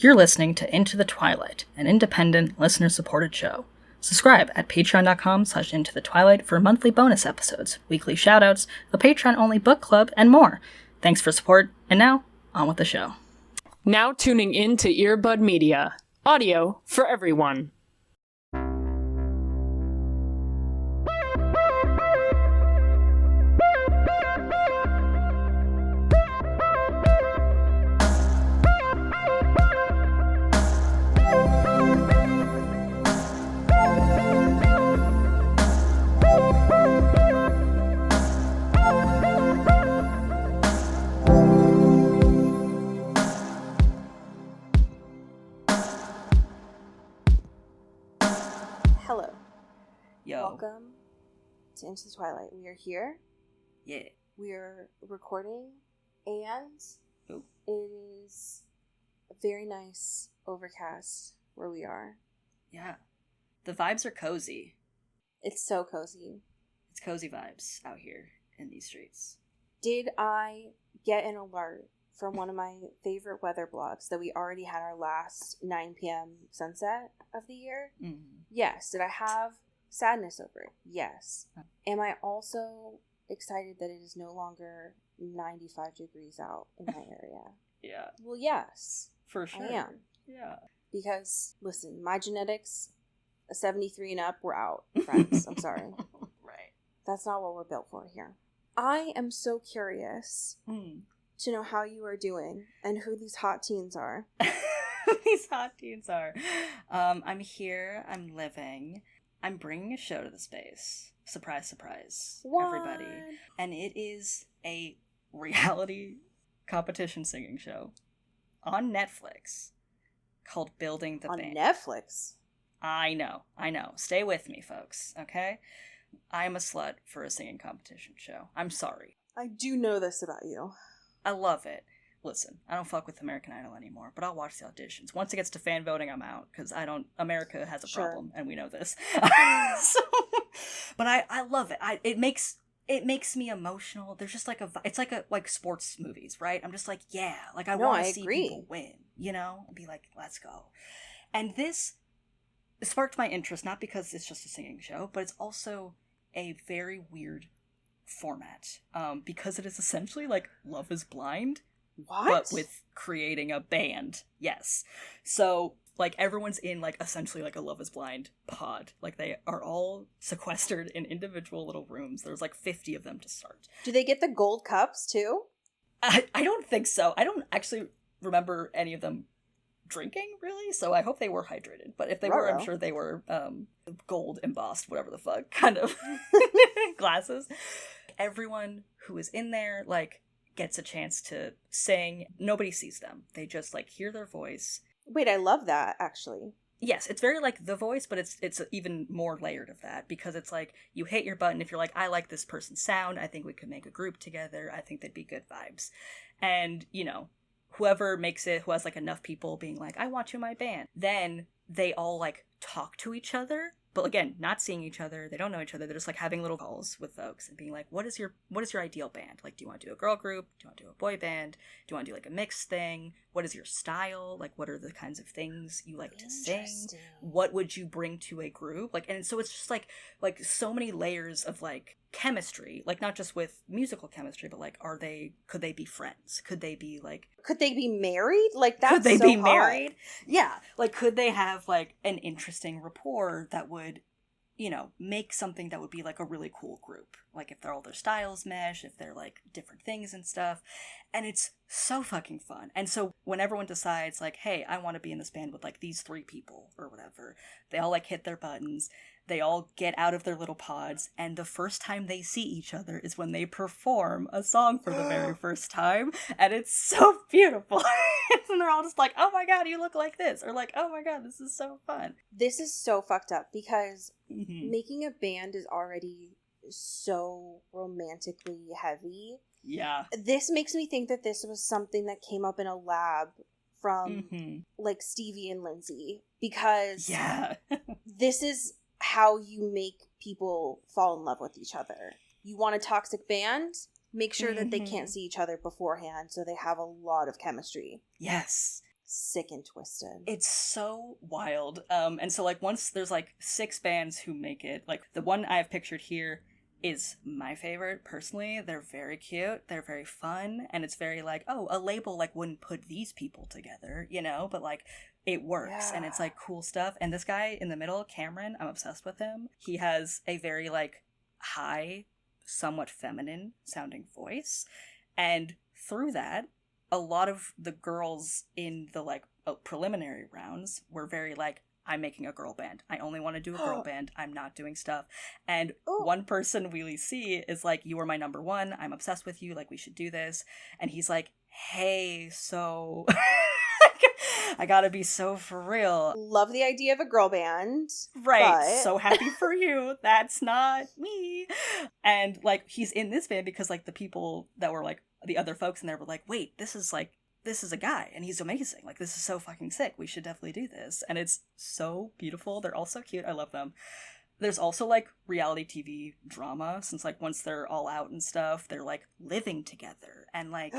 You're listening to Into the Twilight, an independent, listener-supported show. Subscribe at patreon.com/intothetwilight for monthly bonus episodes, weekly shoutouts, a Patreon-only book club, and more. Thanks for support, and now, on with the show. Now tuning in to Earbud Media. Audio for everyone. Hello. Yo. Welcome to Into the Twilight. We are here. Yeah. We are recording, and Ooh. it is a very nice overcast where we are. Yeah. The vibes are cozy. It's so cozy. It's cozy vibes out here in these streets. Did I get an alert from one of my favorite weather blogs that we already had our last 9 p.m. sunset of the year? Mm. Yes. Did I have sadness over it? Yes. Am I also excited that it is no longer 95 degrees out in my area? Yeah. Well, yes. For sure. I am. Yeah. Because, listen, my genetics, a 73 and up, we're out, friends. I'm sorry. Right. That's not what we're built for here. I am so curious to know how you are doing and who these hot teens are. These hot teens are. I'm here. I'm living. I'm bringing a show to the space. Surprise, surprise, What? everybody. And it is a reality competition singing show on Netflix called Building the On Band. Netflix? I know. Stay with me, folks, okay? I'm a slut for a singing competition show. I'm sorry. I do know this about you. I love it. Listen, I don't fuck with American Idol anymore, but I'll watch the auditions. Once it gets to fan voting, I'm out, because America has a problem, and we know this. But I love it. It makes me emotional. There's just like it's like sports movies, right? I'm just like, yeah, like I want to see people win, you know? And be like, let's go. And this sparked my interest, not because it's just a singing show, but it's also a very weird format, because it is essentially like Love is Blind. What? But with creating a band. Yes. So, like, everyone's in, like, essentially, like, a Love is Blind pod. Like, they are all sequestered in individual little rooms. There's, like, 50 of them to start. Do they get the gold cups, too? I don't think so. I don't actually remember any of them drinking, really, so I hope they were hydrated. But if they were, I'm sure they were gold embossed, whatever the fuck, kind of glasses. Everyone who is in there, like, gets a chance to sing. Nobody sees them. They just, like, hear their voice. Wait, I love that, actually. Yes, it's very like The Voice, but it's even more layered of that, because it's like, you hit your button if you're like, I like this person's sound, I think we could make a group together, I think they'd be good vibes. And, you know, whoever makes it, who has, like, enough people being like, I want you in my band, then they all, like, talk to each other. But again, not seeing each other, they don't know each other, they're just, like, having little calls with folks and being like, what is your ideal band? Like, do you want to do a girl group? Do you want to do a boy band? Do you want to do, like, a mixed thing? What is your style? Like, what are the kinds of things you like to sing? What would you bring to a group? Like, and so it's just, like so many layers of, like, chemistry. Like, not just with musical chemistry, but, like, could they be friends? Could they be, like... Could they be married? Like, that's Could they so be hot. married? Yeah. Like, could they have, like, an interesting rapport that would, you know, make something that would be, like, a really cool group? Like, if all their styles mesh, if they're, like, different things and stuff. And it's so fucking fun. And so when everyone decides, like, hey, I want to be in this band with, like, these 3 people or whatever, they all, like, hit their buttons. They all get out of their little pods, and the first time they see each other is when they perform a song for the very first time, and it's so beautiful. And they're all just like, oh my god, you look like this, or like, oh my god, this is so fun. This is so fucked up, because making a band is already so romantically heavy. Yeah. This makes me think that this was something that came up in a lab from, like, Stevie and Lindsay, because this is how you make people fall in love with each other. You want a toxic band? Make sure that they can't see each other beforehand, so they have a lot of chemistry. Yes. sick and twisted. It's so wild. And so like once there's like 6 bands who make it, like the one I have pictured here is my favorite personally. They're very cute, they're very fun, and it's very like, oh, a label like wouldn't put these people together, you know, but like it works and it's like cool stuff. And this guy in the middle, Cameron, I'm obsessed with him. He has a very like high, somewhat feminine sounding voice, and through that a lot of the girls in the like preliminary rounds were very like, I'm making a girl band. I only want to do a girl band. I'm not doing stuff. And one person we see is like, you are my number one. I'm obsessed with you. Like, we should do this. And he's like, hey, so I gotta be so for real. Love the idea of a girl band. Right. But... so happy for you. That's not me. And like, he's in this band because like the people that were like the other folks in there were like, wait, this is a guy and he's amazing. Like, this is so fucking sick. We should definitely do this. And it's so beautiful. They're all so cute. I love them. There's also like reality TV drama, since like once they're all out and stuff, they're like living together and like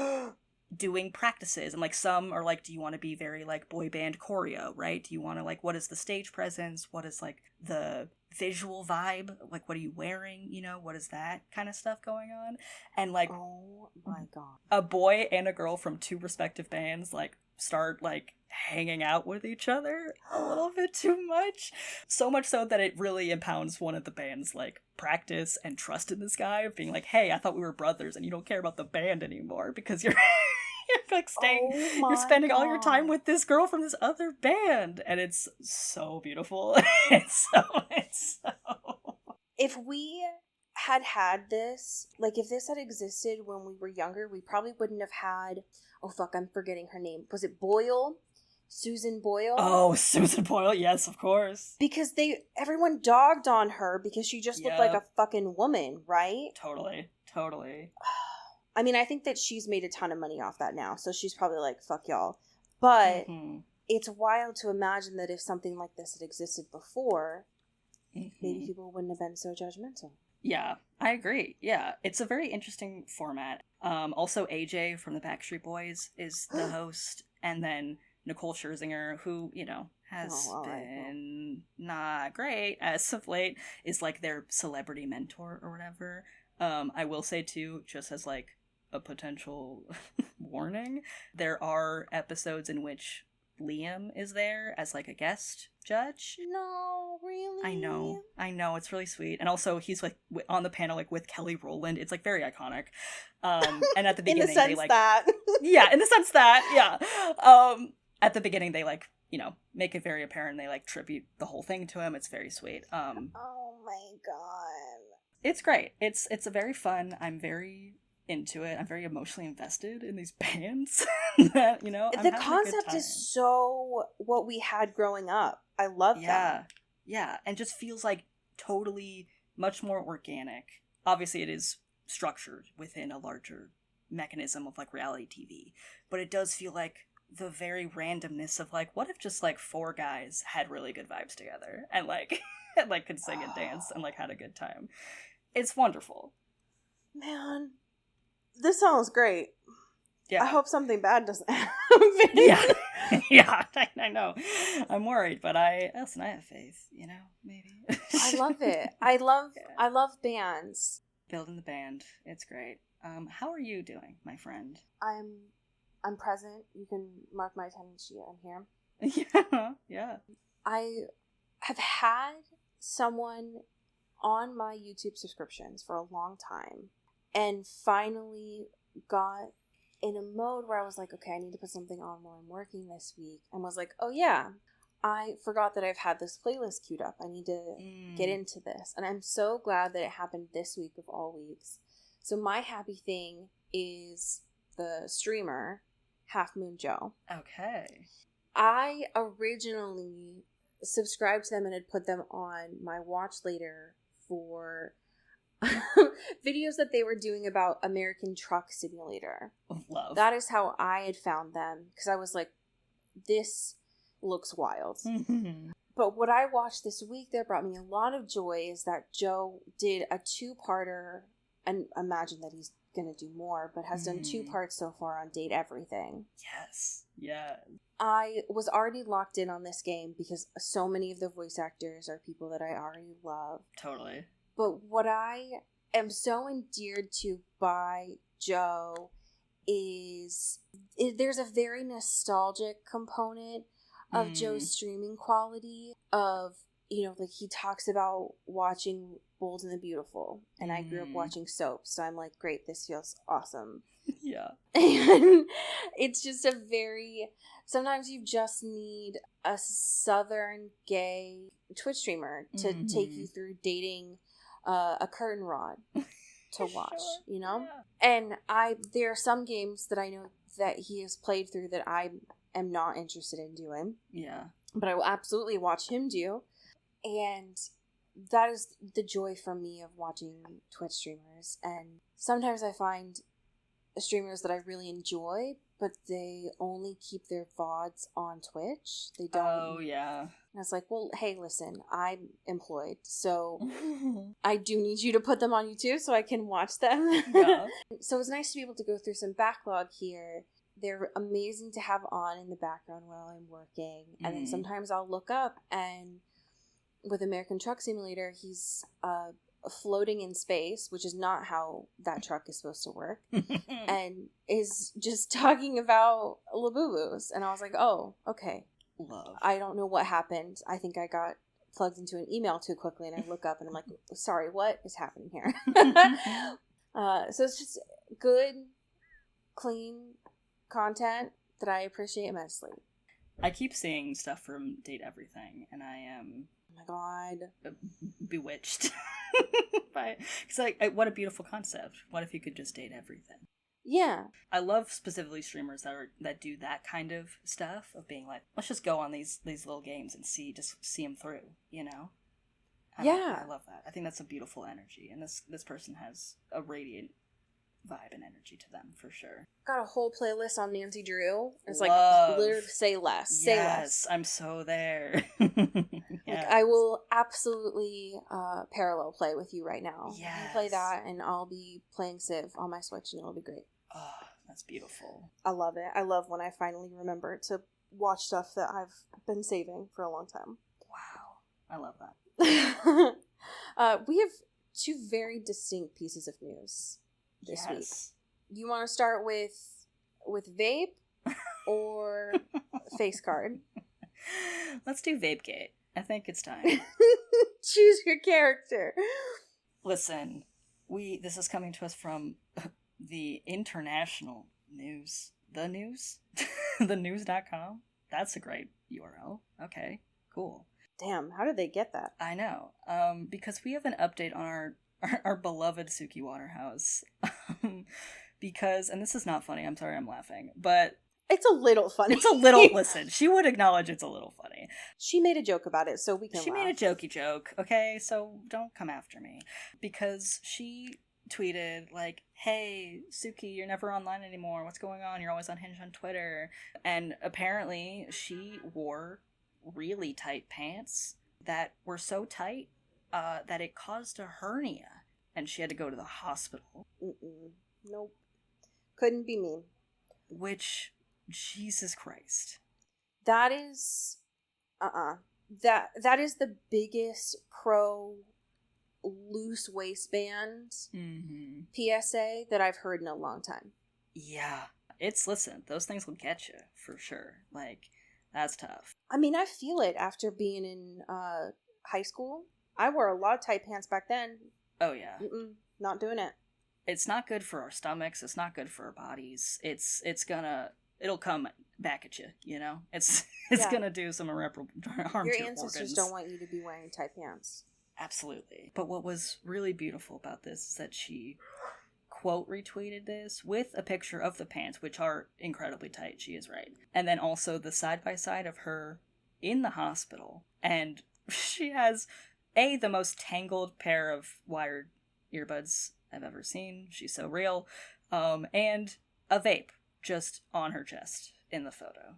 doing practices. And like some are like, do you want to be very like boy band choreo, right? Do you want to like, what is the stage presence? What is like the visual vibe? Like, what are you wearing? You know, what is that kind of stuff going on? And like, oh my god, a boy and a girl from 2 respective bands like start like hanging out with each other a little bit too much. So much so that it really impounds one of the band's like practice and trust in this guy of being like, hey, I thought we were brothers and you don't care about the band anymore because you're you're like you're spending all your time with this girl from this other band. And it's so beautiful. it's so if we had this, like if this had existed when we were younger, we probably wouldn't have had, oh fuck, I'm forgetting her name. Was it Boyle? Susan Boyle? Oh, Susan Boyle, yes, of course. Because everyone dogged on her because she just looked like a fucking woman, right? Totally. I mean, I think that she's made a ton of money off that now, so she's probably like, fuck y'all. But it's wild to imagine that if something like this had existed before, maybe people wouldn't have been so judgmental. Yeah, I agree. Yeah, it's a very interesting format. Also, AJ from the Backstreet Boys is the host, and then Nicole Scherzinger, who, you know, has been not great as of late, is like their celebrity mentor or whatever. I will say too, just as like a potential warning, there are episodes in which Liam is there as like a guest judge. No, really? I know, it's really sweet. And also he's like on the panel like with Kelly Rowland. It's like very iconic. And at the beginning in the sense they like that yeah, in the sense that at the beginning they like, you know, make it very apparent, they like tribute the whole thing to him. It's very sweet. Oh my god. It's great. It's a very fun. I'm very into it. I'm very emotionally invested in these bands. That, you know, the concept is so what we had growing up. I love that. Yeah, and just feels like totally much more organic. Obviously, it is structured within a larger mechanism of like reality TV, but it does feel like the very randomness of like, what if just like 4 guys had really good vibes together and like and like could sing and dance and like had a good time. It's wonderful. Man, this sounds great. Yeah. I hope something bad doesn't happen. Yeah, I know. I'm worried, but I have faith, you know, maybe. I love it. I love bands. Building the band. It's great. How are you doing, my friend? I'm present. You can mark my attendance sheet. I'm here. Yeah. I have had someone on my YouTube subscriptions for a long time and finally got in a mode where I was like, okay, I need to put something on while I'm working this week, and was like, oh yeah, I forgot that I've had this playlist queued up. I need to get into this. And I'm so glad that it happened this week of all weeks. So my happy thing is the streamer Half Moon Joe. Okay. I originally subscribed to them and had put them on my watch later for videos that they were doing about American Truck Simulator. Love. That is how I had found them, because I was like, this looks wild. But what I watched this week that brought me a lot of joy is that Joe did a 2-parter, and imagine that he's gonna do more, but has done 2 parts so far on Date Everything. Yes. Yeah. I was already locked in on this game because so many of the voice actors are people that I already love. Totally. But what I am so endeared to by Joe is there's a very nostalgic component of Joe's streaming quality of, you know, like he talks about watching Bold and the Beautiful, and I grew up watching soaps, so I'm like, great, this feels awesome. Yeah. And it's just a very, sometimes you just need a southern gay Twitch streamer to take you through dating a curtain rod to watch, sure. You know? Yeah. And there are some games that I know that he has played through that I am not interested in doing. Yeah. But I will absolutely watch him do. And that is the joy for me of watching Twitch streamers. And sometimes I find streamers that I really enjoy, but they only keep their VODs on Twitch. They don't. Oh, yeah. And I was like, well, hey, listen, I'm employed, so I do need you to put them on YouTube so I can watch them. Yeah. So it's nice to be able to go through some backlog here. They're amazing to have on in the background while I'm working. And then sometimes I'll look up, and with American Truck Simulator, he's floating in space, which is not how that truck is supposed to work, and is just talking about Labubus. And I was like, oh, okay. Love. I don't know what happened. I think I got plugged into an email too quickly, and I look up and I'm like, sorry, what is happening here? So it's just good, clean content that I appreciate immensely. I keep seeing stuff from Date Everything, and I am... Oh my god. Bewitched by it. Because, like, what a beautiful concept. What if you could just date everything? Yeah. I love specifically streamers that do that kind of stuff, of being like, let's just go on these little games and see them through, you know? I love that. I think that's a beautiful energy, and this person has a radiant vibe and energy to them, for sure. Got a whole playlist on Nancy Drew. It's love. Like, literally, say less. Say less. I'm so there. Like, I will absolutely parallel play with you right now. Yes. You play that, and I'll be playing Civ on my Switch, and it'll be great. Oh, that's beautiful. I love it. I love when I finally remember to watch stuff that I've been saving for a long time. Wow. I love that. We have 2 very distinct pieces of news this week. You want to start with vape or face card? Let's do Vapegate. I think it's time. Choose your character. Listen, this is coming to us from the international news. The news? thenews.com? That's a great URL. Okay, cool. Damn, how did they get that? I know. Because we have an update on our beloved Suki Waterhouse. Because, and this is not funny, I'm sorry I'm laughing, but... It's a little funny. It's a little, listen, she would acknowledge it's a little funny. She made a joke about it, so we can She laugh. made a jokey joke, okay? So don't come after me. Because she tweeted, like, hey, Suki, you're never online anymore. What's going on? You're always on Hinge on Twitter. And apparently she wore really tight pants that were so tight that it caused a hernia. And she had to go to the hospital. Nope. Couldn't be me. Which... Jesus Christ. That is that is the biggest pro loose waistband PSA that I've heard in a long time. Yeah. Listen, those things will get you for sure. Like, that's tough. I mean, I feel it after being in high school. I wore a lot of tight pants back then. Oh yeah. Not doing it. It's not good for our stomachs. It's not good for our bodies. It'll come back at you, you know? It's gonna do some irreparable harm to your ancestors organs. don't want you to be wearing tight pants. Absolutely. But what was really beautiful about this is that she quote retweeted this with a picture of the pants, which are incredibly tight, she is right. And then also the side-by-side of her in the hospital. And she has, the most tangled pair of wired earbuds I've ever seen. She's so real. And a vape just on her chest in the photo.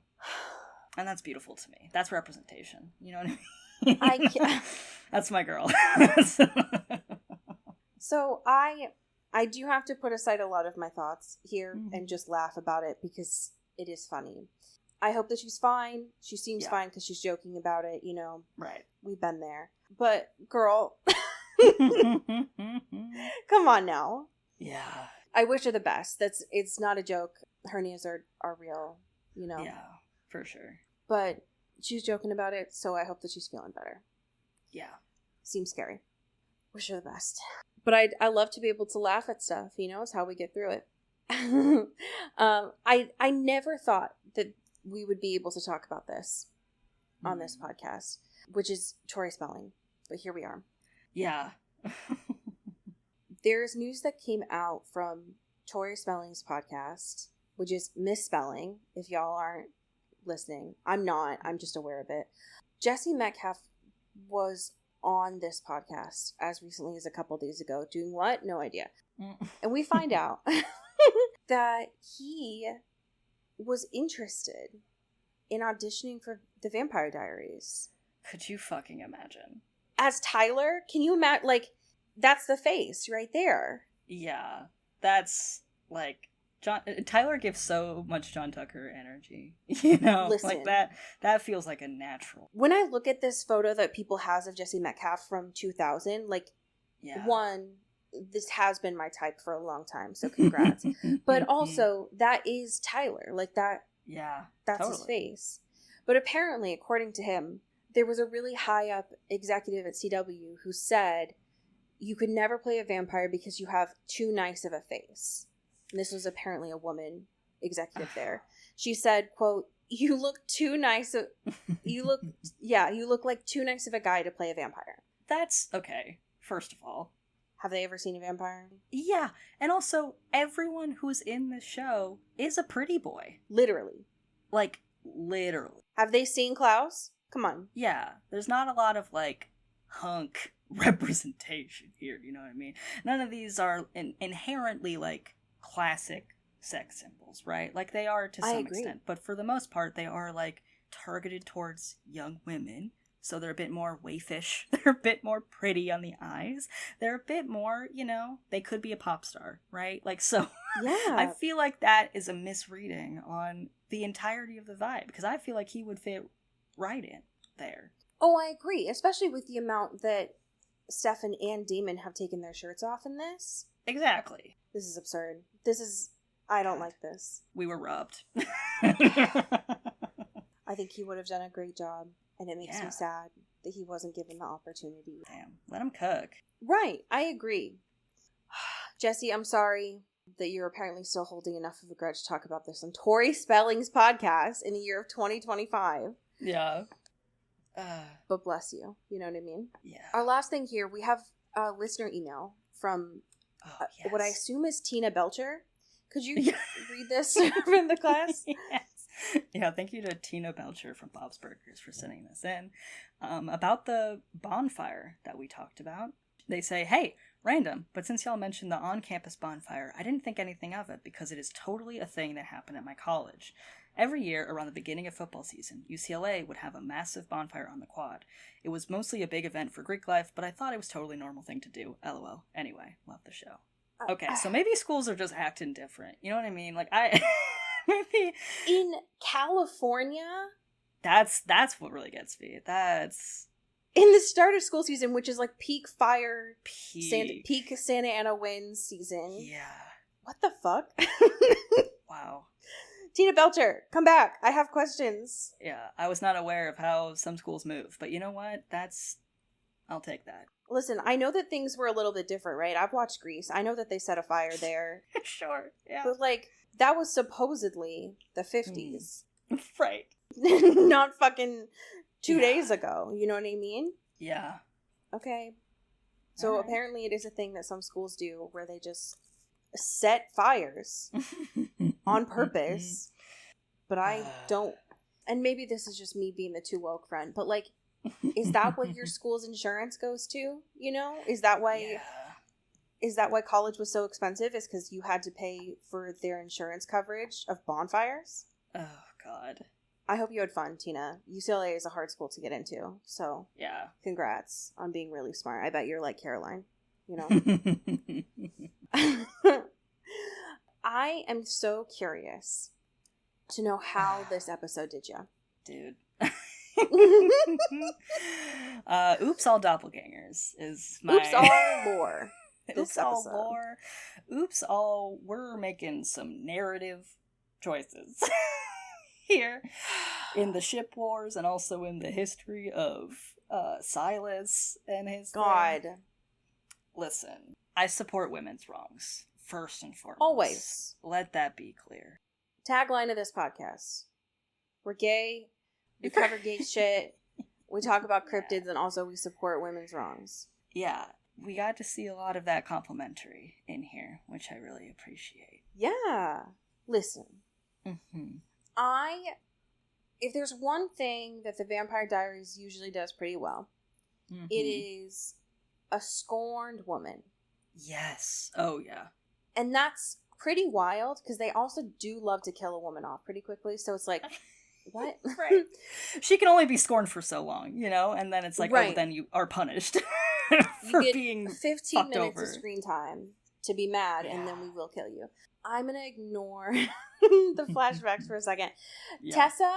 And that's beautiful to me. That's representation. You know what I mean? That's my girl. So I I do have to put aside a lot of my thoughts here and just laugh about it because it is funny. I hope that she's fine. She seems fine because she's joking about it, you know. Right. We've been there. But, girl, come on now. Yeah. I wish her the best. It's not a joke. Hernias are real, you know. Yeah, for sure. But she's joking about it, so I hope that she's feeling better. Yeah. Seems scary. Wish her the best. But I love to be able to laugh at stuff, you know. It's how we get through it. I never thought that we would be able to talk about this on this podcast, which is Tori Spelling. But here we are. Yeah. There's news that came out from Tori Spelling's podcast, which is Misspelling, if y'all aren't listening. I'm not. I'm just aware of it. Jesse Metcalf was on this podcast as recently as a couple days ago. Doing what? No idea. And we find out that he was interested in auditioning for the Vampire Diaries. Could you fucking imagine? As Tyler? Can you imagine? Like, that's the face right there. Yeah. That's, like, Tyler gives so much John Tucker energy. You know? Listen, like, that feels like a natural. When I look at this photo that people has of Jesse Metcalf from 2000, like, one, this has been my type for a long time, so congrats. But also, that is Tyler. Like, that. Yeah. That's totally. his face. But apparently, according to him, there was a really high up executive at CW who said you could never play a vampire because you have too nice of a face. And this was apparently a woman executive there. She said, quote, you look like too nice of a guy to play a vampire. That's okay. First of all, have they ever seen a vampire? Yeah. And also, everyone who's in this show is a pretty boy. Literally. Like, literally. Have they seen Klaus? Come on. Yeah. There's not a lot of, like, hunk representation here, you know what I mean? None of these are inherently, like, classic sex symbols, right? Like, they are to some extent. But for the most part, they are, like, targeted towards young women. So they're a bit more waifish. They're a bit more pretty on the eyes. They're a bit more, you know, they could be a pop star, right? Like, so yeah. I feel like that is a misreading on the entirety of the vibe, because I feel like he would fit right in there. Oh, I agree. Especially with the amount that Stefan and Damon have taken their shirts off in this. Exactly. This is absurd. I don't like this. We were robbed. I think he would have done a great job. And it makes me sad that he wasn't given the opportunity. Damn, let him cook. Right, I agree. Jesse, I'm sorry that you're apparently still holding enough of a grudge to talk about this on Tori Spelling's podcast in the year of 2025. Yeah. But bless you. You know what I mean? Yeah. Our last thing here, we have a listener email from what I assume is Tina Belcher. Could you read this from the class? Yes. Yeah, thank you to Tina Belcher from Bob's Burgers for sending this in. About the bonfire that we talked about. They say, hey, random, but since y'all mentioned the on-campus bonfire, I didn't think anything of it because it is totally a thing that happened at my college. Every year, around the beginning of football season, UCLA would have a massive bonfire on the quad. It was mostly a big event for Greek life, but I thought it was a totally normal thing to do. LOL. Anyway, love the show. Okay, so maybe schools are just acting different. You know what I mean? Like, maybe in California, that's what really gets me. That's in the start of school season, which is like peak Santa Ana winds season. Yeah. What the fuck? Wow. Tina Belcher, come back. I have questions. Yeah, I was not aware of how some schools move, but you know what? I'll take that. Listen, I know that things were a little bit different, right? I've watched Grease. I know that they set a fire there. Sure, yeah. But, like, that was supposedly the 50s. Right. Not fucking 2 days ago. You know what I mean? Yeah. Okay. So, apparently it is a thing that some schools do where they just set fires on purpose. But I don't... And maybe this is just me being the too woke friend, but, like, is that what your school's insurance goes to? You know? Is that why college was so expensive? Is because you had to pay for their insurance coverage of bonfires? Oh, God. I hope you had fun, Tina. UCLA is a hard school to get into, so yeah. Congrats on being really smart. I bet you're like Caroline, you know? I am so curious to know how this episode did you. Dude. Oops, all doppelgangers is my... Oops, all lore. Oops, all lore. Oops, all... We're making some narrative choices here in the ship wars and also in the history of Silas and his God. thing. Listen, I support women's wrongs, first and foremost. Always. Let that be clear. Tagline of this podcast. We're gay. We cover gay shit. We talk about cryptids, and also we support women's wrongs. Yeah, we got to see a lot of that complimentary in here, which I really appreciate. Yeah. Listen. Mm-hmm. If there's one thing that the Vampire Diaries usually does pretty well, it is a scorned woman. Yes. Oh, yeah. And that's pretty wild, because they also do love to kill a woman off pretty quickly, so it's like... What? Right. She can only be scorned for so long, you know? And then it's like, right. Oh, then you are punished for you get being 15 minutes over. Of screen time to be mad, yeah. And then we will kill you. I'm going to ignore the flashbacks for a second. Yeah. Tessa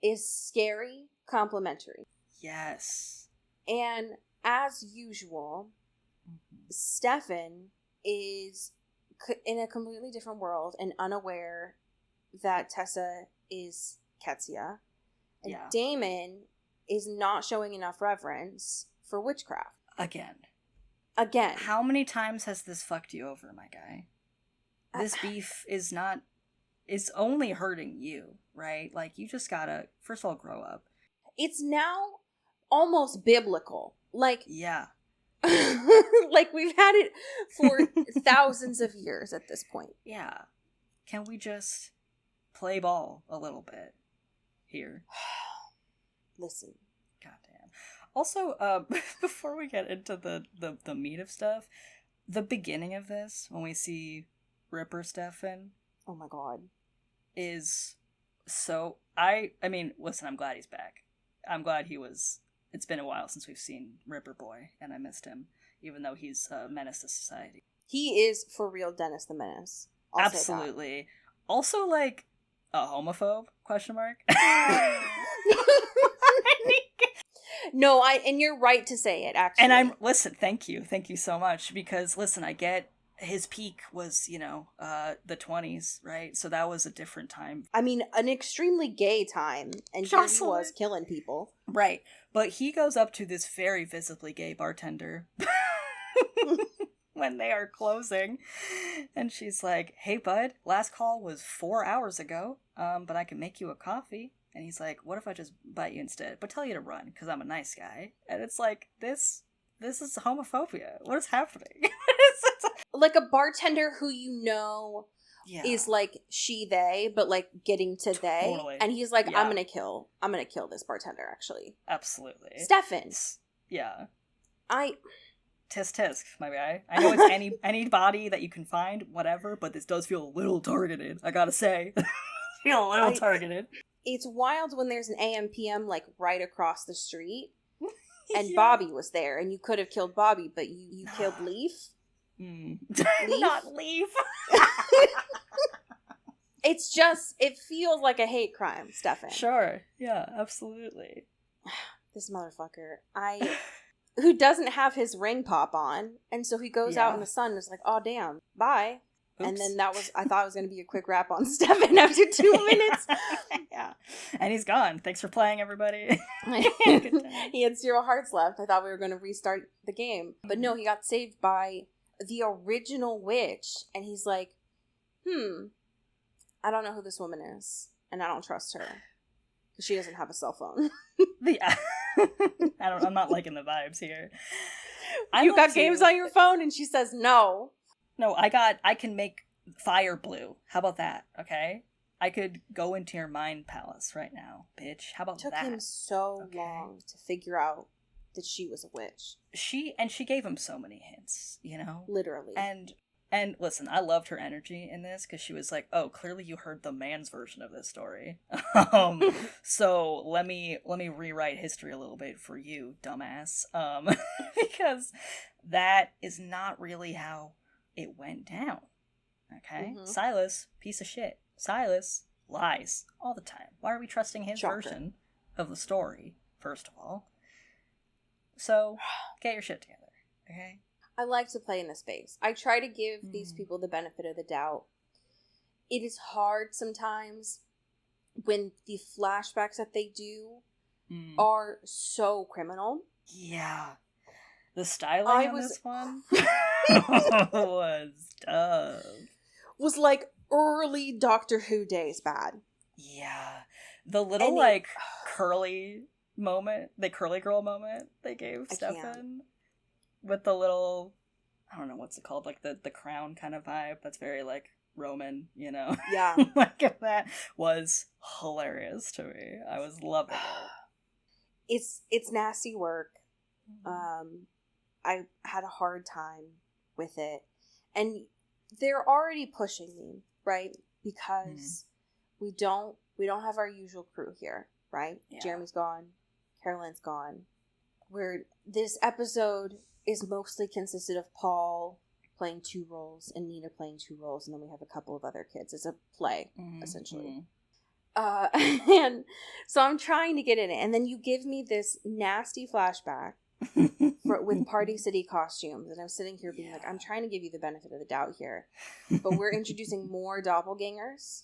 is scary, complimentary. Yes. And as usual, Stefan is in a completely different world and unaware that Tessa is Ketsia. And Damon is not showing enough reverence for witchcraft. Again. How many times has this fucked you over, my guy? This beef is not... It's only hurting you, right? Like, you just gotta, first of all, grow up. It's now almost biblical. Like... Yeah. like, we've had it for thousands of years at this point. Yeah. Can we just... play ball a little bit here? Listen. Goddamn. Also, before we get into the meat of stuff, the beginning of this, when we see Ripper Stefan... Oh my god. Is so... I mean, listen, I'm glad he's back. I'm glad he was... It's been a while since we've seen Ripper Boy, and I missed him, even though he's a menace to society. He is, for real, Dennis the Menace. I'll Absolutely. Also, like... A homophobe? Question mark. No, and you're right to say it, actually. And thank you so much, because listen, I get his peak was, the 20s, right? So that was a different time. I mean, an extremely gay time, and here he was killing people. Right, but he goes up to this very visibly gay bartender when they are closing, and she's like, "Hey bud, last call was 4 hours ago, but I can make you a coffee." And he's like, "What if I just bite you instead, but tell you to run, because I'm a nice guy?" And it's like, this is homophobia. What is happening? Like a bartender who is like she, they, but like getting to totally. They. And he's like, I'm gonna kill this bartender, actually. Absolutely. Stefan. Yeah. Tisk, my guy. I know it's anybody that you can find, whatever, but this does feel a little targeted, I gotta say. Feel a little targeted. It's wild when there's an AM/PM like right across the street, and Bobby was there, and you could have killed Bobby, but you killed Leaf. Leaf? Not Leaf. It's just, it feels like a hate crime, Stefan. Sure. Yeah, absolutely. This motherfucker. Who doesn't have his ring pop on, and so he goes out in the sun and is like, "Oh damn, bye." Oops. And then I thought it was going to be a quick wrap on Stefan after 2 minutes. Yeah. And he's gone. Thanks for playing, everybody. He had 0 hearts left. I thought we were going to restart the game. But no, he got saved by the original witch. And he's like, I don't know who this woman is. And I don't trust her. Because she doesn't have a cell phone. Yeah. I'm not liking the vibes here. You got games on your phone? And she says no. No, I can make fire blue. How about that, okay? I could go into your mind palace right now, bitch. How about that? It took him so long to figure out that she was a witch. She gave him so many hints, Literally. And listen, I loved her energy in this, because she was like, "Oh, clearly you heard the man's version of this story. So let me rewrite history a little bit for you, dumbass." Because that is not really how it went down. Okay? Silas, piece of shit. Silas lies all the time. Why are we trusting his version of the story, first of all? So, get your shit together, okay? I like to play in the space. I try to give these people the benefit of the doubt. It is hard sometimes when the flashbacks that they do are so criminal. Yeah. The styling on this one was tough. Was like early Doctor Who days bad. Yeah. The little, like, curly moment, the curly girl moment they gave Stefan with the little, I don't know what's it called, like the crown kind of vibe that's very, like, Roman, you know? Yeah. Like, that was hilarious to me. I was loving it. It's nasty work. I had a hard time with it. And they're already pushing me, right? Because we don't have our usual crew here, right? Yeah. Jeremy's gone, Caroline's gone. This episode is mostly consisted of Paul playing 2 roles and Nina playing 2 roles, and then we have a couple of other kids. It's a play, essentially. And so I'm trying to get in it, and then you give me this nasty flashback with Party City costumes, and I'm sitting here being like, I'm trying to give you the benefit of the doubt here, but we're introducing more doppelgangers?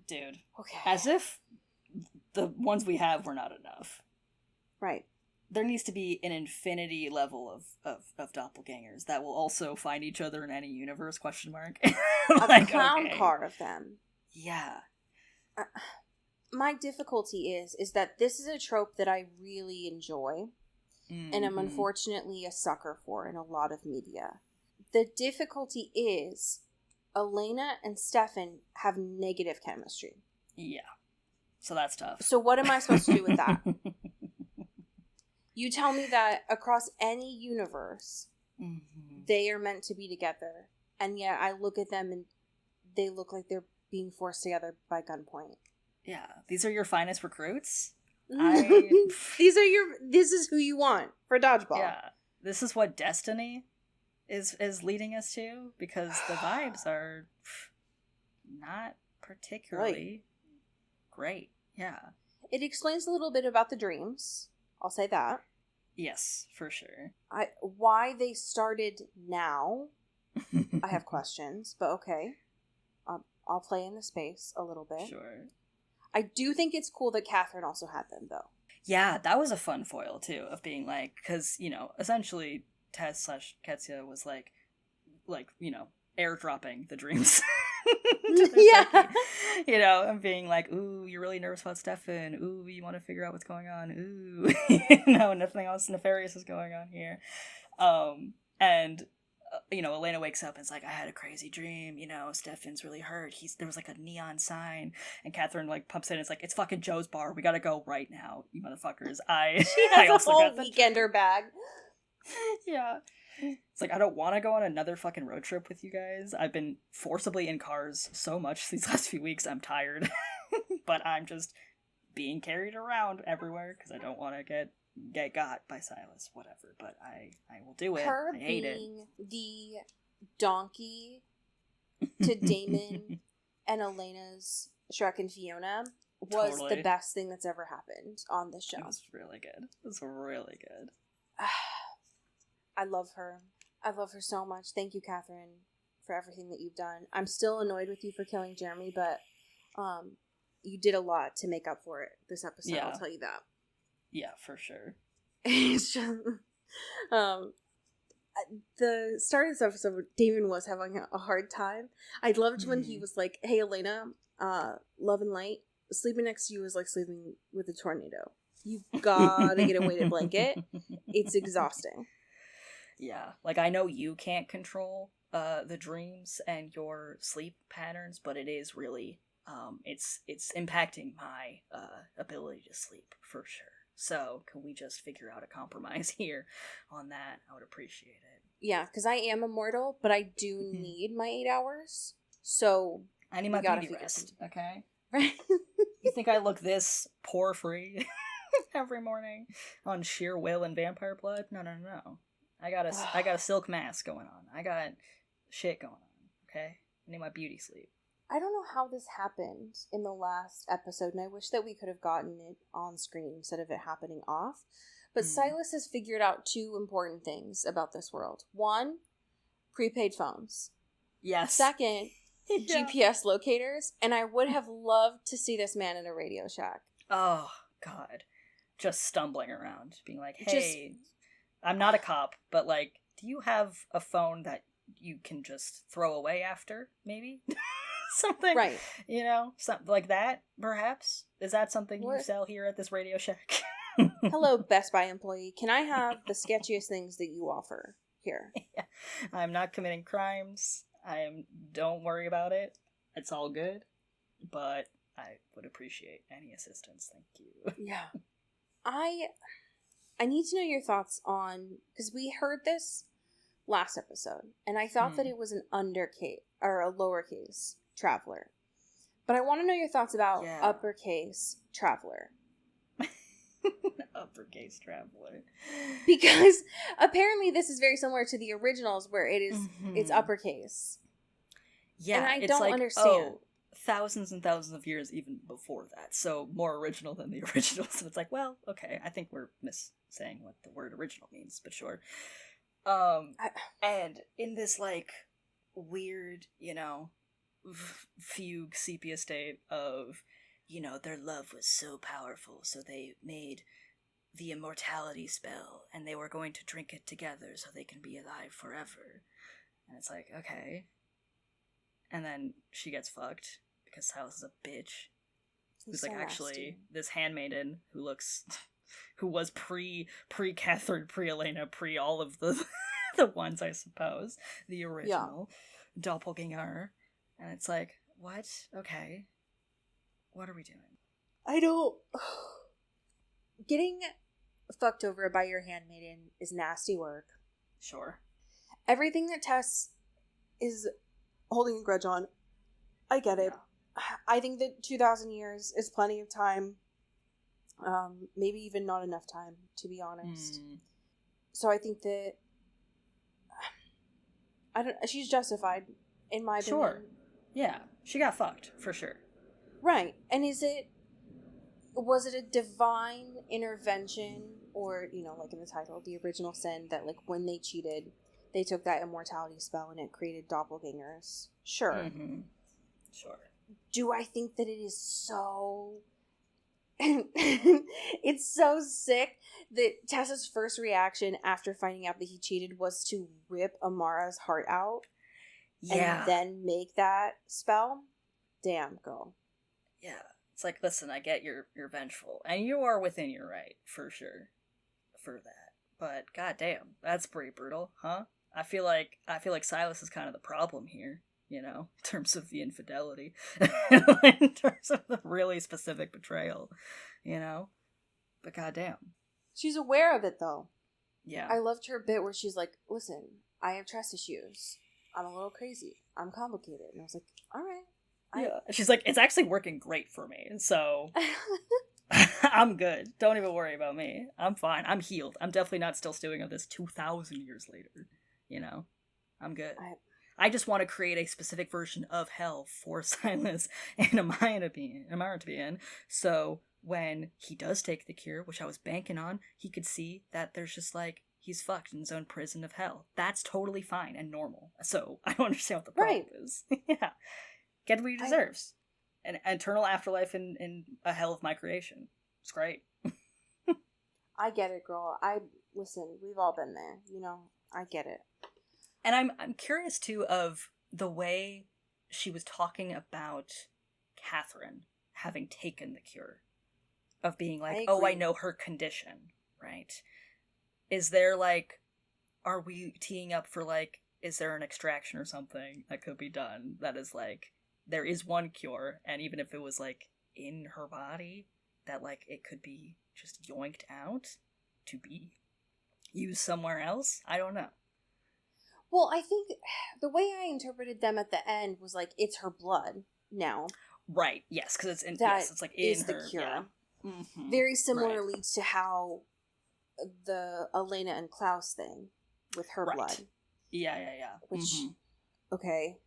Dude. Okay. As if the ones we have were not enough. Right. There needs to be an infinity level of doppelgangers that will also find each other in any universe, question mark. Like, a clown car of them. Yeah. My difficulty is that this is a trope that I really enjoy, and I'm unfortunately a sucker for in a lot of media. The difficulty is Elena and Stefan have negative chemistry. Yeah. So that's tough. So what am I supposed to do with that? You tell me that across any universe, they are meant to be together, and yet I look at them and they look like they're being forced together by gunpoint. Yeah. These are your finest recruits? This is who you want for dodgeball. Yeah. This is what destiny is leading us to, because the vibes are not particularly great. Yeah. It explains a little bit about the dreams. I'll say that. Yes, for sure. Why they started now, I have questions, but okay. I'll play in the space a little bit. Sure. I do think it's cool that Catherine also had them, though. Yeah, that was a fun foil, too, of being like, because, you know, essentially Tess/Ketsia was like, you know, airdropping the dreams. Yeah. You know, and being like, ooh, you're really nervous about Stefan. Ooh, you want to figure out what's going on. Ooh, you know, nothing else nefarious is going on here. And you know, Elena wakes up and is like, I had a crazy dream, you know, Stefan's really hurt. There was like a neon sign, and Catherine like pumps in, it's like, it's fucking Joe's bar. We gotta go right now, you motherfuckers. She has a whole weekender bag. Yeah. It's like, I don't want to go on another fucking road trip with you guys. I've been forcibly in cars so much these last few weeks. I'm tired. But I'm just being carried around everywhere because I don't want to get got by Silas. Whatever. But I will do it. I hate it. The donkey to Damon and Elena's Shrek and Fiona was the best thing that's ever happened on this show. It was really good. It was really good. I love her. I love her so much. Thank you, Catherine, for everything that you've done. I'm still annoyed with you for killing Jeremy, but you did a lot to make up for it this episode, yeah. I'll tell you that. Yeah, for sure. It's just... the start of this episode, Damon was having a hard time. I loved when he was like, hey, Elena, love and light, sleeping next to you is like sleeping with a tornado. You gotta get a weighted blanket. It's exhausting. Yeah, like, I know you can't control the dreams and your sleep patterns, but it is really, it's impacting my ability to sleep, for sure. So, can we just figure out a compromise here on that? I would appreciate it. Yeah, because I am immortal, but I do need my 8 hours, so I need my beauty rest, okay? Right? You think I look this pore-free every morning on sheer will and vampire blood? No. I got a silk mask going on. I got shit going on, okay? I need my beauty sleep. I don't know how this happened in the last episode, and I wish that we could have gotten it on screen instead of it happening off. But Silas has figured out two important things about this world. One, prepaid phones. Yes. Second, GPS locators. And I would have loved to see this man in a Radio Shack. Oh, God. Just stumbling around, being like, hey, I'm not a cop, but, like, do you have a phone that you can just throw away after, maybe? Something, right? You know, something like that. Perhaps is that something you sell here at this Radio Shack? Hello, Best Buy employee. Can I have the sketchiest things that you offer here? Yeah. I'm not committing crimes. Don't worry about it. It's all good. But I would appreciate any assistance. Thank you. Yeah, I need to know your thoughts on, because we heard this last episode, and I thought that it was an undercase or a lowercase traveler. But I want to know your thoughts about uppercase traveler. Uppercase traveler. Because apparently this is very similar to the originals where it is it's uppercase. Yeah, and I it's don't like, understand. Thousands and thousands of years even before that, so more original than the originals. And it's like, well, okay, I think we're saying what the word original means, but sure. And in this, like, weird, you know, fugue sepia state of, you know, their love was so powerful, so they made the immortality spell, and they were going to drink it together so they can be alive forever. And it's like, okay. And then she gets fucked, because Silas is a bitch. Who's so like, actually, nasty. This handmaiden who looks... who was pre-Catherine, pre-Elena, pre-all of the the ones, I suppose. The original doppelganger. And it's like, what? Okay. What are we doing? I don't... Getting fucked over by your handmaiden is nasty work. Sure. Everything that Tess is holding a grudge on, I get it. Yeah. I think that 2,000 years is plenty of time. Maybe even not enough time, to be honest. So I think that she's justified, in my opinion. Sure. Yeah. She got fucked, for sure. Right. And was it a divine intervention, or, you know, like in the title, the original sin, that, like, when they cheated, they took that immortality spell and it created doppelgangers? Sure. Sure. Do I think that it is so... it's so sick that Tessa's first reaction after finding out that he cheated was to rip Amara's heart out and then make that spell? Damn, girl. Yeah. It's like, listen, I get you're vengeful, and you are within your right, for sure, for that. But goddamn, that's pretty brutal, huh? I feel like Silas is kind of the problem here, you know, in terms of the infidelity, in terms of the really specific betrayal, you know. But goddamn, she's aware of it though. Yeah, I loved her bit where she's like, "Listen, I have trust issues. I'm a little crazy. I'm complicated," and I was like, "All right." Yeah, she's like, it's actually working great for me, so I'm good. Don't even worry about me. I'm fine. I'm healed. I'm definitely not still stewing of this 2,000 years later. You know, I'm good. I just want to create a specific version of hell for Silas and Amaya to be in. So when he does take the cure, which I was banking on, he could see that there's just like, he's fucked in his own prison of hell. That's totally fine and normal. So I don't understand what the problem is. Yeah. Get what he deserves. An eternal afterlife in a hell of my creation. It's great. I get it, girl. Listen, we've all been there. You know, I get it. And I'm curious, too, of the way she was talking about Catherine having taken the cure. Of being like, I know her condition, right? Is there, like, are we teeing up for, like, is there an extraction or something that could be done that is, like, there is one cure, and even if it was, like, in her body, that, like, it could be just yoinked out to be used somewhere else? I don't know. Well, I think the way I interpreted them at the end was, like, it's her blood now. Right, yes, because it's it's like in is her. The cure. Yeah. Mm-hmm. Very similarly to how the Elena and Klaus thing with her blood. Yeah. Which, okay.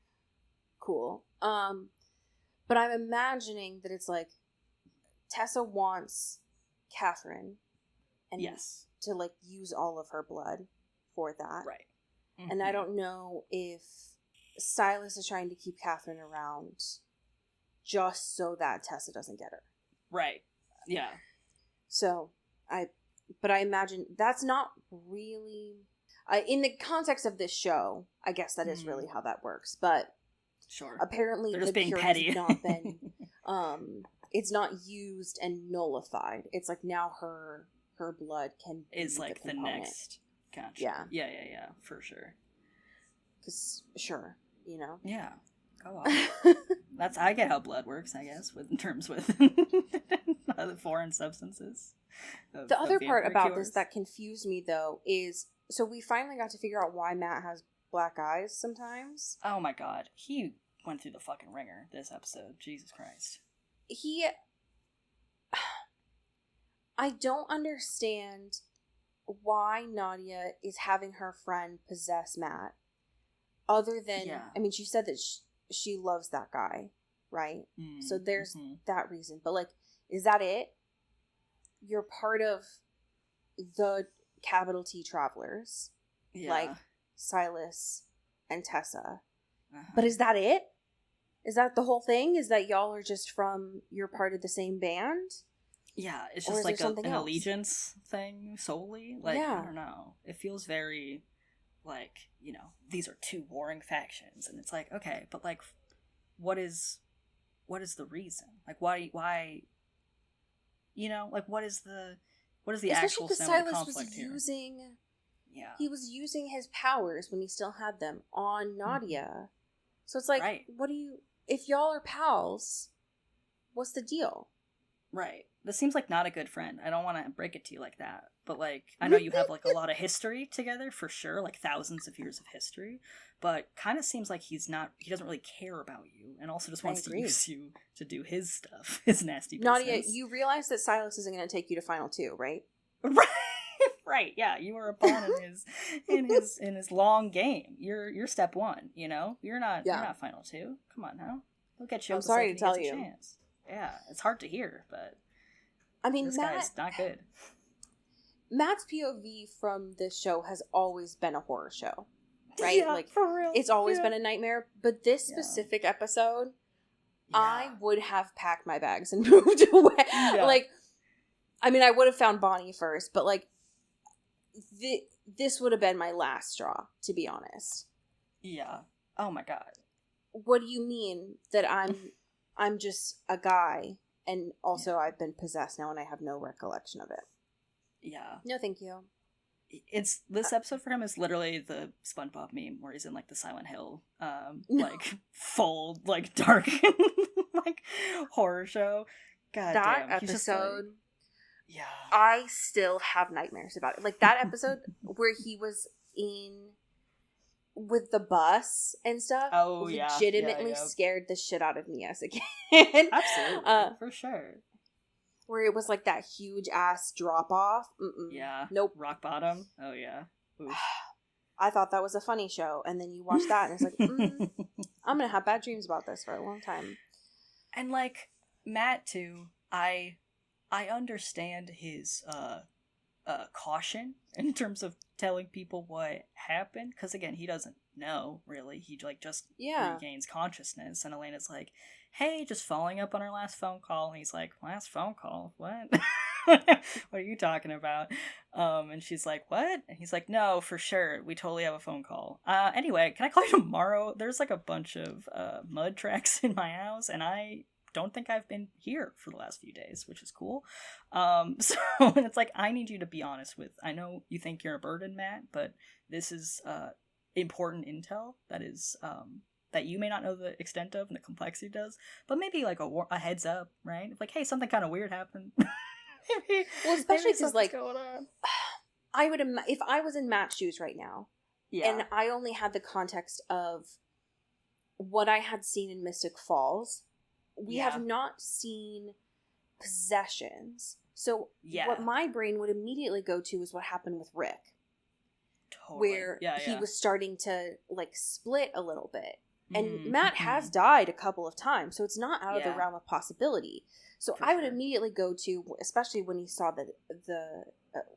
cool. But I'm imagining that it's like Tessa wants Catherine and yes, to like use all of her blood for that. right. Mm-hmm. And I don't know if Silas is trying to keep Catherine around just so that Tessa doesn't get her. Right. Yeah. So I imagine that's not really in the context of this show. I guess that is really how that works. But sure, apparently they're just the being cure petty. has not been. It's not used and nullified. It's like now her blood can is be like the component. Next. Gotcha. Yeah. Yeah, for sure. Because sure, you know. Yeah. Go on. I get how blood works, I guess, in terms with other foreign substances. The other part about this that confused me though is so we finally got to figure out why Matt has black eyes sometimes. Oh my god, he went through the fucking ringer this episode. Jesus Christ. I don't understand why Nadia is having her friend possess Matt. Other than, I mean, she said that she loves that guy, right? So there's that reason. But, like, is that it? You're part of the capital T Travelers, like Silas and Tessa. But is that it? Is that the whole thing? Is that y'all are just you're part of the same band? Yeah, it's just like an allegiance thing solely. Like, I don't know. It feels very, like, you know, these are two warring factions. And it's like, okay, but, like, what is the reason? Like, why, you know, like, what is the actual stem of the conflict here? He was using his powers when he still had them on Nadia. So it's like, if y'all are pals, what's the deal? Right. This seems like not a good friend. I don't want to break it to you like that. But, like, I know you have, like, a lot of history together, for sure. Like, thousands of years of history. But kind of seems like he doesn't really care about you. And also just wants to use you to do his stuff. His nasty business. Nadia, you realize that Silas isn't going to take you to Final 2, right? Right. Right, yeah. You are a pawn in his long game. You're step 1, you know? You're not Final 2. Come on now. He'll get you up. I'm sorry to tell you. Chance. Yeah, it's hard to hear, but I mean, this guy's not good. Matt's POV from this show has always been a horror show, right? Yeah, like, for real. It's always been a nightmare. But this specific episode, I would have packed my bags and moved away. Yeah. Like, I mean, I would have found Bonnie first, but like, this would have been my last straw, to be honest. Yeah. Oh my god. What do you mean that I'm just a guy, and also I've been possessed now and I have no recollection of it? Yeah. No, thank you. It's this episode for him is literally the SpongeBob meme where he's in like the Silent Hill, like full like dark like horror show. God that damn, episode. Just, like, yeah, I still have nightmares about it. Like that episode where he was with the bus and stuff. Oh, legitimately scared the shit out of me as a kid. Absolutely, for sure. Where it was like that huge ass drop off. Yeah. Nope. Rock bottom. Oh yeah. Oof. I thought that was a funny show, and then you watch that, and it's like, I'm gonna have bad dreams about this for a long time. And like Matt too, I understand his caution in terms of telling people what happened, because again, he doesn't know really. He like just regains consciousness, and Elena's like, hey, just following up on our last phone call. And he's like, last phone call? What? What are you talking about? And she's like, what? And he's like, no, for sure, we totally have a phone call. Anyway, can I call you tomorrow? There's like a bunch of mud tracks in my house, and I don't think I've been here for the last few days, which is cool. So it's like, I need you to be honest with, I know you think you're a burden, Matt, but this is important intel that is that you may not know the extent of and the complexity does, but maybe like a heads up, right? Like, hey, something kind of weird happened. Well, especially because like I would if I was in Matt's shoes right now, and I only had the context of what I had seen in Mystic Falls. We have not seen possessions. So what my brain would immediately go to is what happened with Rick. Totally. Where he was starting to like split a little bit. And Matt has died a couple of times, so it's not out of the realm of possibility. So I would immediately go to, especially when he saw the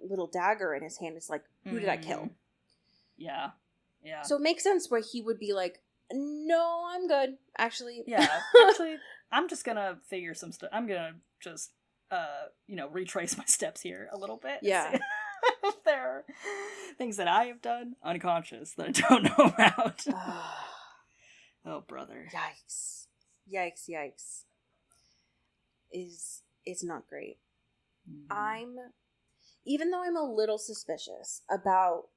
little dagger in his hand, it's like, who did I kill? Yeah. Yeah. So it makes sense where he would be like, no, I'm good, actually. Yeah. Actually, I'm just gonna figure some stuff. I'm gonna just, retrace my steps here a little bit. Yeah. If there are things that I have done unconscious that I don't know about. Oh, brother. Yikes. Yikes. It's not great. Even though I'm a little suspicious about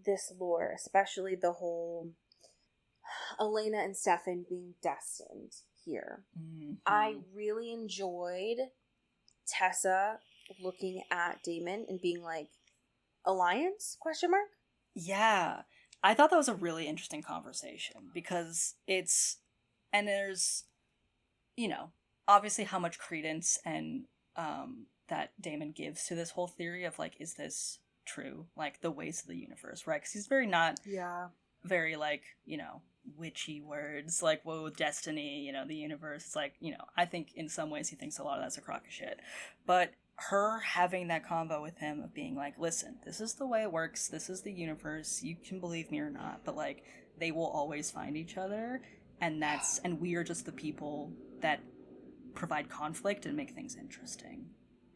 this lore, especially the whole Elena and Stefan being destined here, I really enjoyed Tessa looking at Damon and being like, alliance? ? Yeah. I thought that was a really interesting conversation because there's, obviously how much credence and that Damon gives to this whole theory of like, is this true? Like the ways of the universe, right? Because he's very very like, witchy words like, whoa, destiny, the universe. It's like, I think in some ways he thinks a lot of that's a crock of shit. But her having that convo with him of being like, listen, this is the way it works, this is the universe, you can believe me or not, but like they will always find each other, and we are just the people that provide conflict and make things interesting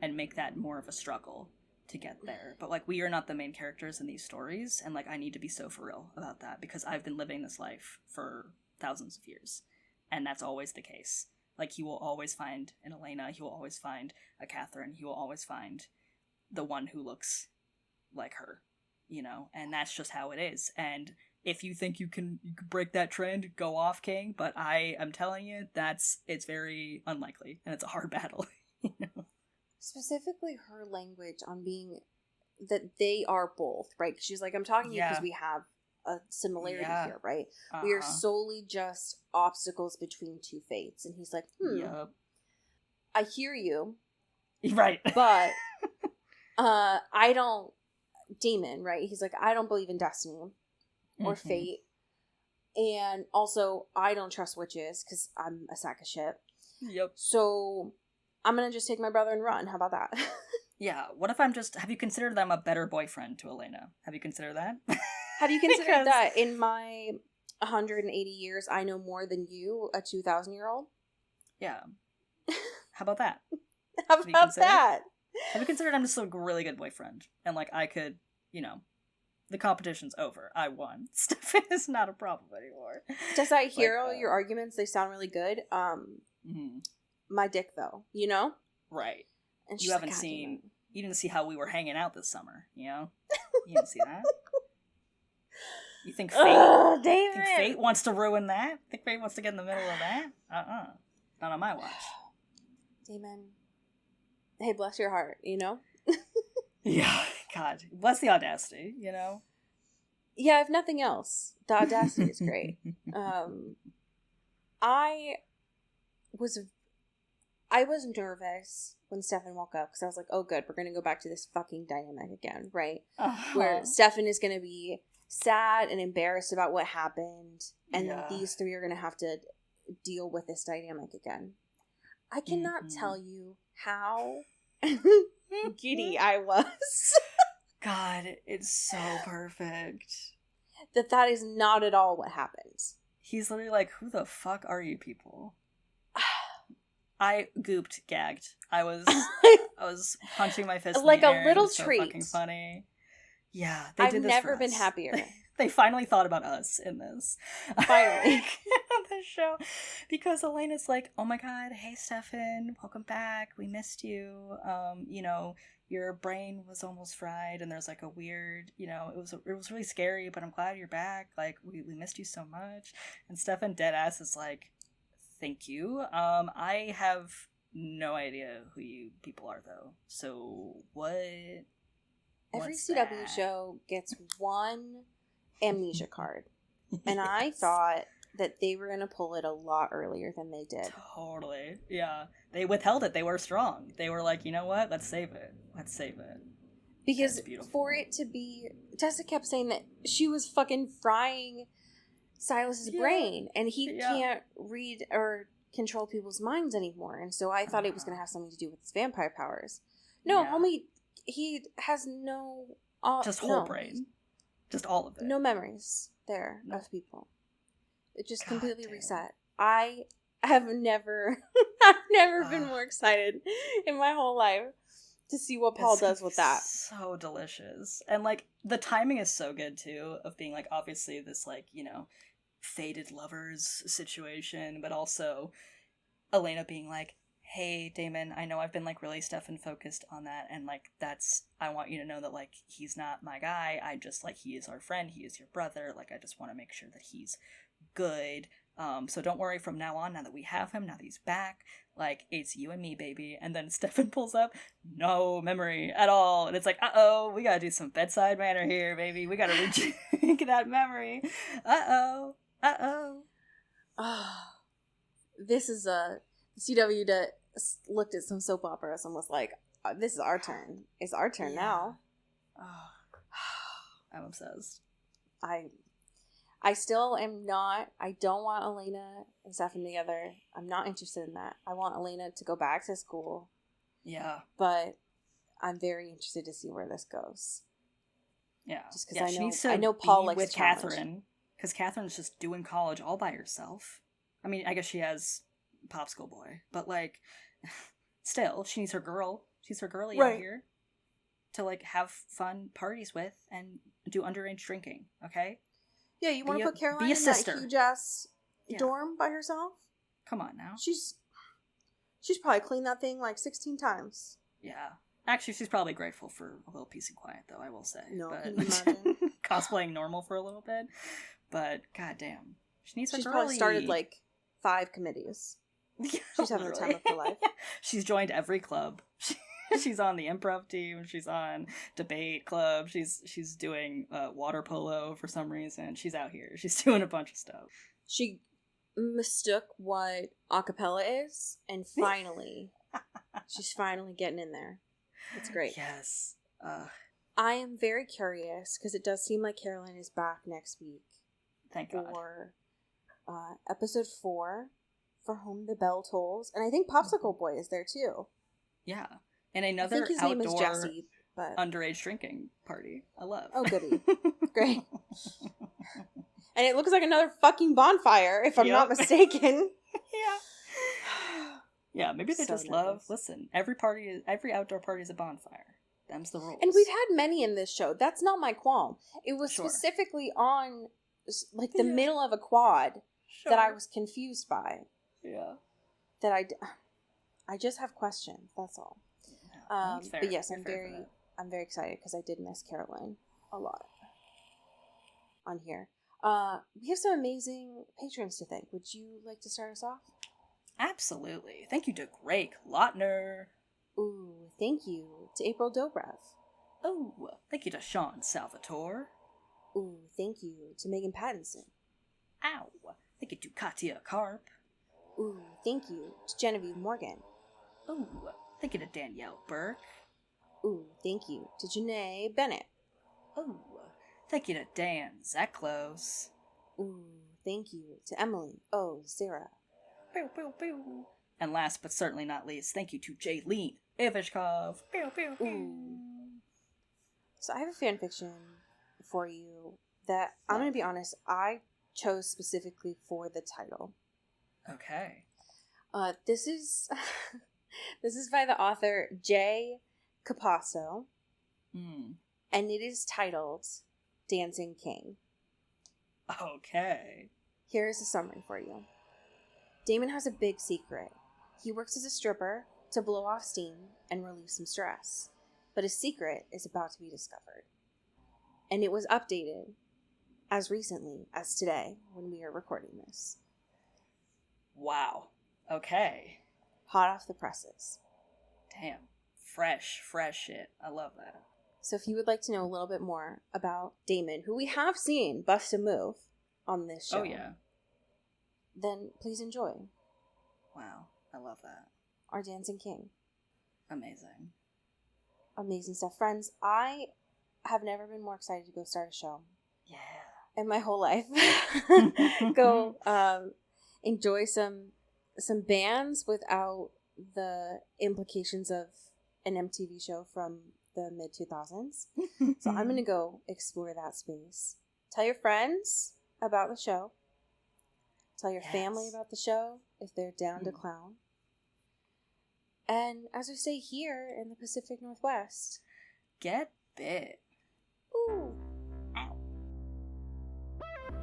and make that more of a struggle to get there. But like we are not the main characters in these stories, and like I need to be so for real about that because I've been living this life for thousands of years, and that's always the case. Like, he will always find an Elena, he will always find a Catherine, he will always find the one who looks like her, and that's just how it is. And if you think you can break that trend, go off, King, but I am telling you, it's very unlikely, and it's a hard battle, Specifically her language on being, that they are both, right? She's like, I'm talking to you because we have a similarity here, right? We are solely just obstacles between two fates. And he's like, I hear you. Right. But I don't, Damon, right? He's like, I don't believe in destiny or fate. And also, I don't trust witches because I'm a sack of shit. Yep. So I'm going to just take my brother and run. How about that? Yeah. What if have you considered that I'm a better boyfriend to Elena? Have you considered that? Have you considered that in my 180 years, I know more than you, a 2,000-year-old? Yeah. How about that? How about that? Have you considered I'm just a really good boyfriend? And like I could, the competition's over. I won. Stefan is not a problem anymore. Does I hear all your arguments? They sound really good. My dick, though, Right. And you haven't seen. You didn't see how we were hanging out this summer. You didn't see that. You think fate wants to ruin that? Think fate wants to get in the middle of that? Not on my watch. Damon. Hey, bless your heart. Yeah. God, bless the audacity. Yeah, if nothing else, the audacity is great. I was nervous when Stefan woke up because I was like, oh good, we're going to go back to this fucking dynamic again, right? Where Stefan is going to be sad and embarrassed about what happened, and then these three are going to have to deal with this dynamic again. I cannot tell you how giddy I was. God, it's so perfect. That is not at all what happens. He's literally like, who the fuck are you people? I gagged. I was punching my fist like in the air. A little so treat. Fucking funny. Yeah, I've never been happier. They finally thought about us in this. Finally. On this show. Because Elena's like, oh my god, hey Stefan, welcome back. We missed you. Your brain was almost fried, and there's like a weird, it was really scary, but I'm glad you're back. Like, we missed you so much. And Stefan deadass is like, thank you. I have no idea who you people are, though. So what? Every CW show gets one amnesia card. And I thought that they were going to pull it a lot earlier than they did. Totally. Yeah. They withheld it. They were strong. They were like, you know what? Let's save it. Because for it to be... Tessa kept saying that she was fucking frying Silas's brain, and he can't read or control people's minds anymore. And so I thought it was going to have something to do with his vampire powers. No, homie, he has no... just whole brain. Just all of it. No memories there of people. It just completely reset. I have never been more excited in my whole life to see what Paul does with that. So delicious. And, like, the timing is so good, too, of being, like, obviously this, like, you know, fated lovers situation, but also Elena being like, hey, Damon, I know I've been, like, really Stefan focused on that, and, like, I want you to know that, like, he's not my guy, I just, like, he is our friend, he is your brother, like, I just want to make sure that he's good, so don't worry from now on, now that we have him, now that he's back, like, it's you and me, baby. And then Stefan pulls up, no memory at all, and it's like, uh-oh, we gotta do some bedside manner here, baby, we gotta rejig that memory, uh-oh. This is a CW that looked at some soap operas and was like, this is our turn. It's our turn now. I'm obsessed. I still am not. I don't want Elena and Stefan together. I'm not interested in that. I want Elena to go back to school. Yeah. But I'm very interested to see where this goes. Yeah. Just because I know Paul likes with Catherine. Because Catherine's just doing college all by herself. I mean, I guess she has Popsicle Boy. But, like, still, she needs her girl. She's her girlie out here. To, like, have fun parties with and do underage drinking. Okay? Yeah, you want to put Caroline in that huge-ass dorm by herself? Come on now. She's probably cleaned that thing like 16 times. Yeah. Actually, she's probably grateful for a little peace and quiet, though, I will say. No, but imagine. cosplaying normal for a little bit. But, goddamn. She needs her She's girlie. probably started, like, 5 committees. She's having the time of her life. She's joined every club. She's on the improv team. She's on debate club. She's doing water polo for some reason. She's out here. She's doing a bunch of stuff. She mistook what acapella is, and finally, she's finally getting in there. It's great. Yes. I am very curious because it does seem like Caroline is back next week. Thank God. For episode 4, For Whom the Bell Tolls, and I think Popsicle Boy is there too. Yeah. And another I think his outdoor name is Jesse, but... underage drinking party. I love. Oh, goody. Great. And it looks like another fucking bonfire, if I'm not mistaken. Yeah. Yeah, maybe they just love... Listen, every outdoor party is a bonfire. Them's the rules. And we've had many in this show. That's not my qualm. It was specifically on, like, the middle of a quad that I was confused by. Yeah. That I just have questions, that's all. But yes, I'm very excited because I did miss Caroline a lot on here. We have some amazing patrons to thank. Would you like to start us off? Absolutely. Thank you to Greg Lautner. Ooh, thank you to April Dobrev. Oh, thank you to Sean Salvatore. Ooh, thank you to Megan Pattinson. Ow. Thank you to Katia Karp. Ooh, thank you to Genevieve Morgan. Ooh, thank you to Danielle Burke. Ooh, thank you to Janae Bennett. Ooh, thank you to Dan Zeklos. Ooh, thank you to Emily Zera. Pew, pew, pew. And last but certainly not least, thank you to Jaylene Ivishkov. Pew, pew, pew. Ooh. So I have a fanfiction for you that, I'm going to be honest, I chose specifically for the title. Okay. This is by the author Jay Capasso, and it is titled Dancing King. Okay. Here is a summary for you. Damon has a big secret. He works as a stripper to blow off steam and relieve some stress, but his secret is about to be discovered. And it was updated as recently as today when we are recording this. Wow. Okay. Hot off the presses. Damn. Fresh shit. I love that. So if you would like to know a little bit more about Damon, who we have seen bust a move on this show. Oh, yeah. Then please enjoy. Wow. I love that. Our Dancing King. Amazing. Amazing stuff. Friends, I have never been more excited to go start a show. Yeah. and my whole life. Go enjoy some bands without the implications of an MTV show from the mid 2000s. So I'm gonna go explore that space. Tell your friends about the show. Tell your family about the show if they're down to clown. And as we say here in the Pacific Northwest, get bit. Ooh. Ow.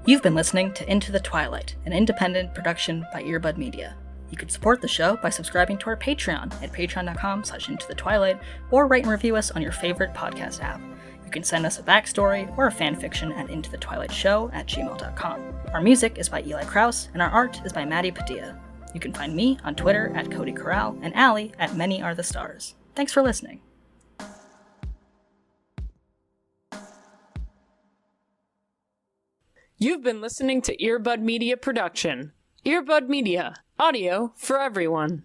You've been listening to Into the Twilight, an independent production by Earbud Media. You can support the show by subscribing to our Patreon at patreon.com/intothetwilight, or rate and review us on your favorite podcast app. You can send us a backstory or a fanfiction at intothetwilightshow@gmail.com. Our music is by Eli Krause, and our art is by Maddie Padilla. You can find me on Twitter at Cody Corral and Allie at Many Are the Stars. Thanks for listening. You've been listening to Earbud Media Production. Earbud Media, audio for everyone.